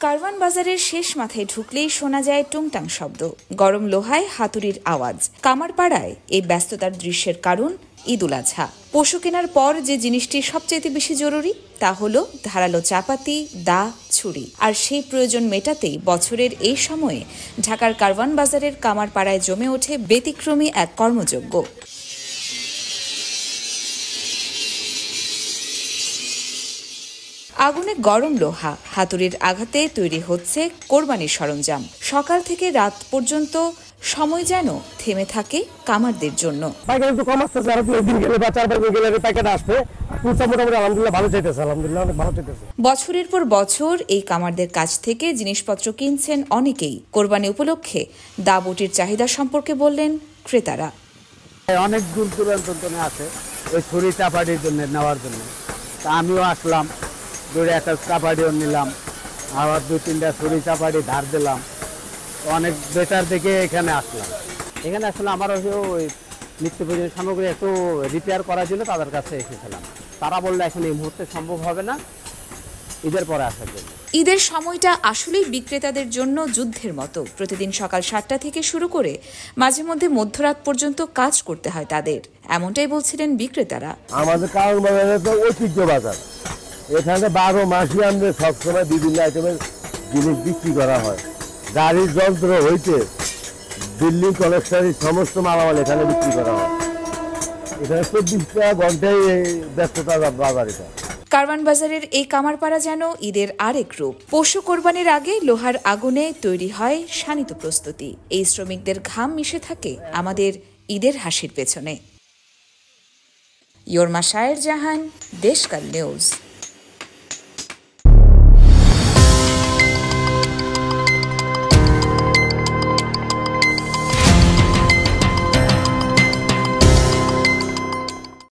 কারওয়ান বাজারের শেষ মাথায় ঢুকলেই শোনা যায় টুংটাং শব্দ, গরম লোহায় হাতুড়ির আওয়াজ। কামারপাড়ায় এই ব্যস্ততার দৃশ্যের কারণ ঈদুল আজহা। পশু কেনার পর যে জিনিসটি সবচেয়ে বেশি জরুরি তা হলো ধারালো চাপাতি, দা, ছুরি। আর সেই প্রয়োজন মেটাতেই বছরের এই সময়ে ঢাকার কারওয়ান বাজারের কামারপাড়ায় জমে ওঠে ব্যতিক্রমী এক কর্মযজ্ঞ। আগুনে গরম লোহা, হাতুড়ির আঘাতে তৈরি হচ্ছে কোরবানির সরঞ্জাম। সকাল থেকে রাত পর্যন্ত সময় যেন থেমে থাকে কামারদের জন্য। বছরের পর বছর এই কামারদের কাছ থেকে জিনিসপত্র কিনছেন অনেকেই। কোরবানি উপলক্ষে দা বটির চাহিদা সম্পর্কে বললেন ক্রেতারা। অনেক দূর দূরান্ত আছে ওই ছুরি চাপাটির জন্য নেওয়ার জন্য, তা আমিও আসলাম, দূরে একটা চাপাটিও নিলাম, আবার 2-3টা ছুরি চাপাটি ধার দিলাম। অনেক বেটার দেখে এখানে আসলাম। এখানে আসলে আমার ওই নিত্য প্রয়োজনীয় সামগ্রী একটু রিপেয়ার করার জন্য তাদের কাছে এসেছিলাম। তারা বললো এখন এই মুহূর্তে সম্ভব হবে না, ঈদের পরে আসার জন্য। ঈদের সময়টা আসলেই বিক্রেতাদের জন্য যুদ্ধের মতো। প্রতিদিন সকাল 7টা থেকে শুরু করে মাঝে মধ্যে মধ্যরাত পর্যন্ত কাজ করতে হয় তাদের, এমনটাই বলছিলেন বিক্রেতারা। আমাদের কারওয়ান বাজারে তো ঐতিহ্য বাজার, এখানে 12 মাসই আমাদের সবসময় বিভিন্ন আইটেমের জিনিস বিক্রি করা হয়। গাড়ির যন্ত্র হইতে বিল্ডিং কলেকশনারি সমস্ত মালামাল এখানে বিক্রি করা হয়। এখানে 24টা ঘন্টায় ব্যস্ততা বাজার। এটা কারওয়ান বাজারের এই কামারপাড়া যেন ঈদের আরেক রূপ। পশু কোরবানির আগে লোহার আগুনে তৈরি হয় শানিত প্রস্তুতি। এই শ্রমিকদের ঘাম মিশে থাকে আমাদের ঈদের হাসির পেছনে। ইয়র্মা শায়ের জাহান, দেশকাল নিউজ।